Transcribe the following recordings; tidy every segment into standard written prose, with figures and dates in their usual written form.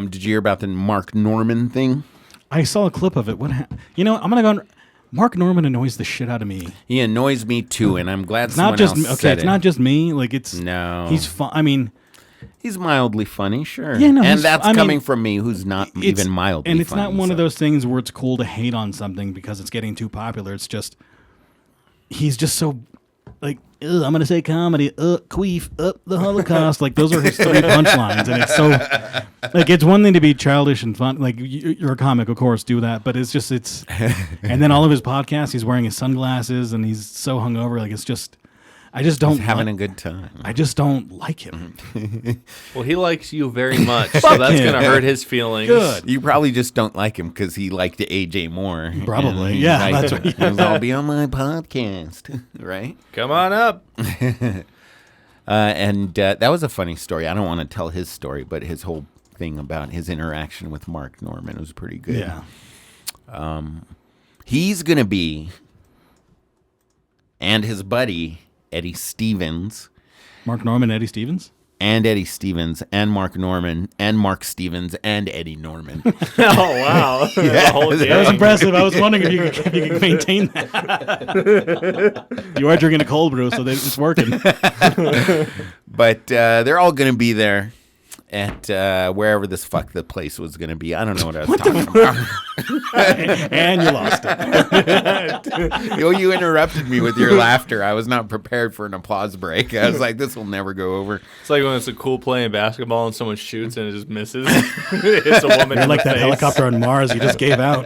Did you hear about the Mark Norman thing? I saw a clip of it. I'm gonna go. Mark Norman annoys the shit out of me. He annoys me too, and I'm glad It's not just said it's not just me. Like no. He's fun. I mean, he's mildly funny, sure. Yeah, no, and that's coming from me, who's not even mildly. And it's funny, not one of those things where it's cool to hate on something because it's getting too popular. It's just he's just so like. I'm gonna say comedy. Queef. The Holocaust. Like those are his 3 punchlines, and it's so like it's one thing to be childish and fun. Like you're a comic, of course, do that. But it's. And then all of his podcasts, he's wearing his sunglasses, and he's so hungover. Like it's just. I just don't. He's having a good time. I just don't like him. Well, he likes you very much, so that's going to hurt his feelings. Good. You probably just don't like him because he liked AJ more. Probably, yeah. Like, That's what, I'll be on my podcast, right? Come on up. And that was a funny story. I don't want to tell his story, but his whole thing about his interaction with Mark Norman was pretty good. yeah. He's going to be, and his buddy, Eddie Stevens. Mark Norman, Eddie Stevens? And Eddie Stevens, and Mark Norman, and Mark Stevens, and Eddie Norman. Oh, wow. Yeah. That was impressive. I was wondering if you could maintain that. You are drinking a cold brew, so it's working. But they're all going to be there at wherever this the place was going to be. I don't know what I was talking about. And you lost it. You interrupted me with your laughter. I was not prepared for an applause break. I was like, this will never go over. It's like when it's a cool play in basketball and someone shoots and it just misses. It's a woman in like the that face. helicopter on Mars you just gave out.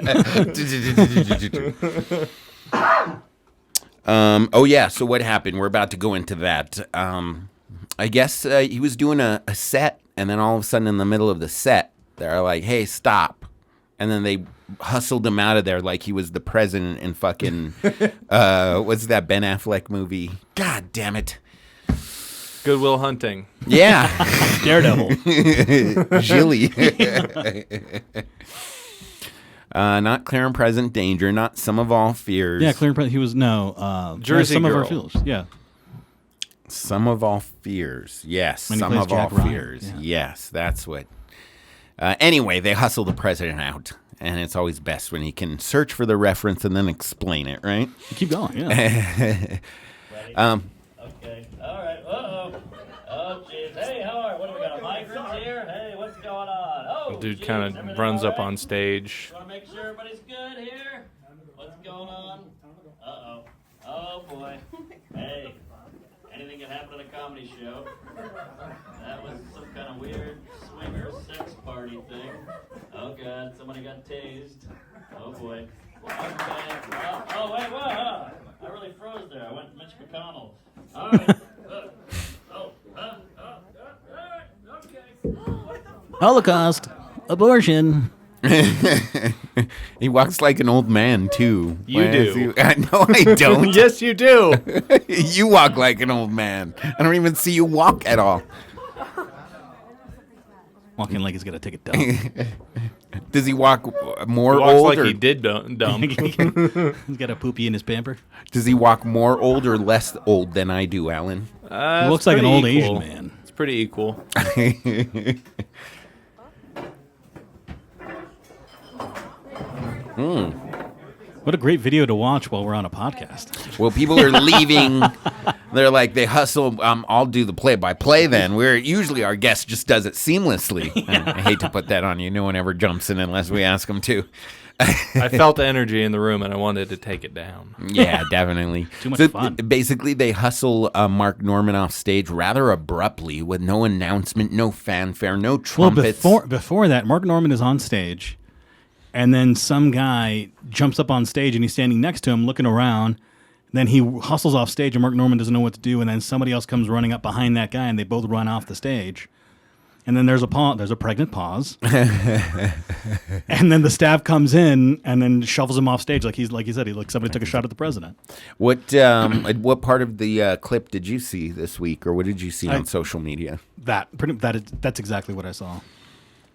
Oh, yeah. So what happened? We're about to go into that. I guess he was doing a set, and then all of a sudden in the middle of the set, they're like, hey, stop. And then they hustled him out of there like he was the president in fucking, what's that Ben Affleck movie? God damn it. Good Will Hunting. Yeah. Daredevil. Gilly. Not Clear and Present Danger, not Some of All Fears. Yeah, Clear and Present. He was, Jersey Some Girl. of Our Fears. Yeah. Some of All Fears. Yes. When he Some plays of All Jack Ryan. Fears. Yeah. Yes, that's what. Anyway, they hustle the president out. And it's always best when he can search for the reference and then explain it, right? Keep going, yeah. Okay. All right. Uh-oh. Oh, jeez. Hey, how are you? What do we got? A migrant here? Hey, what's going on? Oh, The dude geez, kind everything of runs all up right? on stage. Want to make sure everybody's good here? What's going on? Uh-oh. Oh, boy. Hey, anything can happen at a comedy show. That was some kind of weird swinger sex party thing. Oh, God, somebody got tased. Oh, boy. Okay. Oh, wait, whoa. I really froze there. I went Mitch McConnell. All right. Okay. Holocaust. Abortion. He walks like an old man, too. You do. No, I don't. Yes, you do. You walk like an old man. I don't even see you walk at all. Walking like he's going to take a dump. Does he walk more He walks old? like Or he did dump. He's got a poopy in his pamper. does he walk more old or less old than I do, Alan? He looks like an old Asian man. It's pretty equal. What a great video to watch while we're on a podcast. Well, people are leaving. They're like, they hustle. I'll do the play-by-play then. Where usually our guest just does it seamlessly. I hate to put that on you. No one ever jumps in unless we ask them to. I felt the energy in the room and I wanted to take it down. Yeah, definitely. Too much fun. Basically, they hustle Mark Norman off stage rather abruptly with no announcement, no fanfare, no trumpets. Well, before that, Mark Norman is on stage, and then some guy jumps up on stage, and he's standing next to him looking around. Then he hustles off stage, and Mark Norman doesn't know what to do, and then somebody else comes running up behind that guy, and they both run off the stage. And then there's a pregnant pause. And then the staff comes in and then shovels him off stage like you said, somebody took a shot at the president. What part of the clip did you see this week, or what did you see on social media? That's exactly what I saw.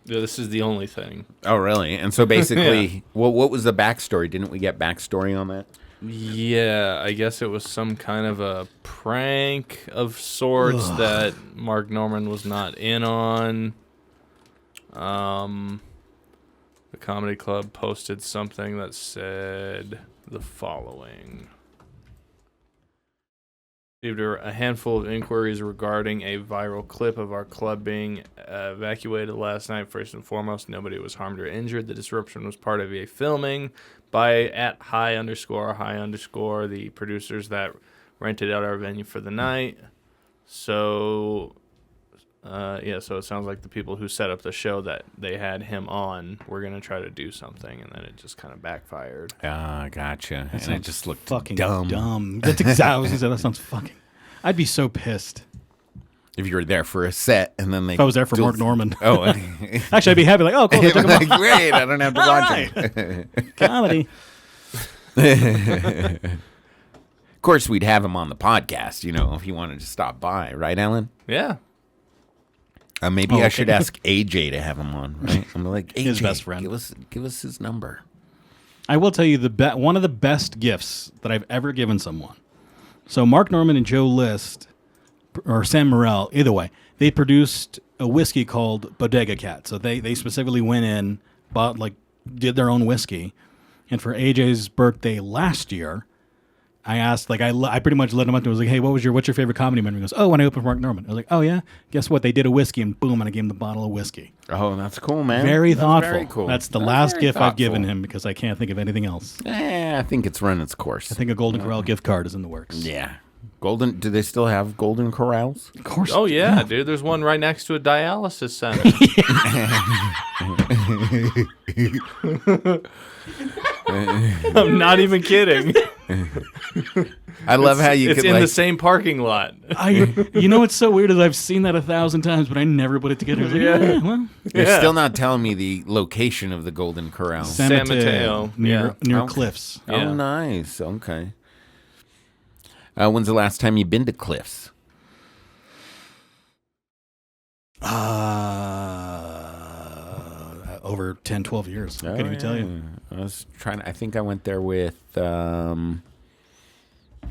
Yeah, this is the only thing. Oh, really? And so basically, Yeah. well, what was the backstory? Didn't we get backstory on that? Yeah, I guess it was some kind of a prank of sorts that Mark Norman was not in on. The comedy club posted something that said the following. Received a handful of inquiries regarding a viral clip of our club being evacuated last night. First and foremost, nobody was harmed or injured. The disruption was part of a filming by at high_, the producers that rented out our venue for the night. So, so it sounds like the people who set up the show that they had him on were going to try to do something, and then it just kind of backfired. Gotcha. That And it just looked fucking dumb. That's exactly what I was gonna say. That sounds fucking. I'd be so pissed If you were there for a set and then they... if I was there for Mark Norman. Oh. Actually, I'd be happy. Like, oh, cool. They took him like, off. wait, I don't have to All watch right. it. Comedy. Of course, we'd have him on the podcast, if he wanted to stop by. Right, Alan? Yeah. Maybe Oh, I okay. should ask AJ to have him on, right? I'm like, AJ, His best friend. Give us his number. I will tell you one of the best gifts that I've ever given someone. So Mark Norman and Joe List, or Sam Morrell, either way, they produced a whiskey called Bodega Cat. So they specifically went in, did their own whiskey. And for AJ's birthday last year, I asked, I pretty much let him up and was like, hey, what's your favorite comedy memory? He goes, oh, when I opened for Mark Norman. I was like, oh, yeah? Guess what? They did a whiskey, and boom, and I gave him the bottle of whiskey. Oh, that's cool, man. Very That's thoughtful. Very cool. That's the That's last very gift I've given thoughtful. him because I can't think of anything else. I think it's run its course. I think a Golden Corral gift card is in the works. Yeah. Do they still have Golden Corrals? Of course. Oh, yeah, dude. There's one right next to a dialysis center. I'm not even kidding. I love how you It's could in like... the same parking lot. You know what's so weird is I've seen that 1,000 times, but I never put it together. I was like, Yeah. well, You're Yeah. still not telling me the location of the Golden Corral. San Mateo, near Okay. Cliffs. Oh, Yeah. nice. Okay. When's the last time you've been to Cliffs? Over 10, 12 years. I couldn't even tell you. I think I went there with, I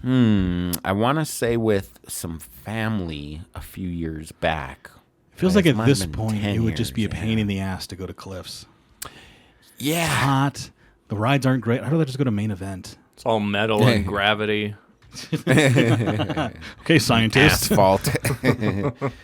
want to say with some family a few years back. It feels It like at might have this been point 10 it would just be a years, pain yeah. in the ass to go to Cliffs. Yeah. Hot. The rides aren't great. I'd rather just go to main event. It's all metal and gravity. Okay, scientist. Asphalt.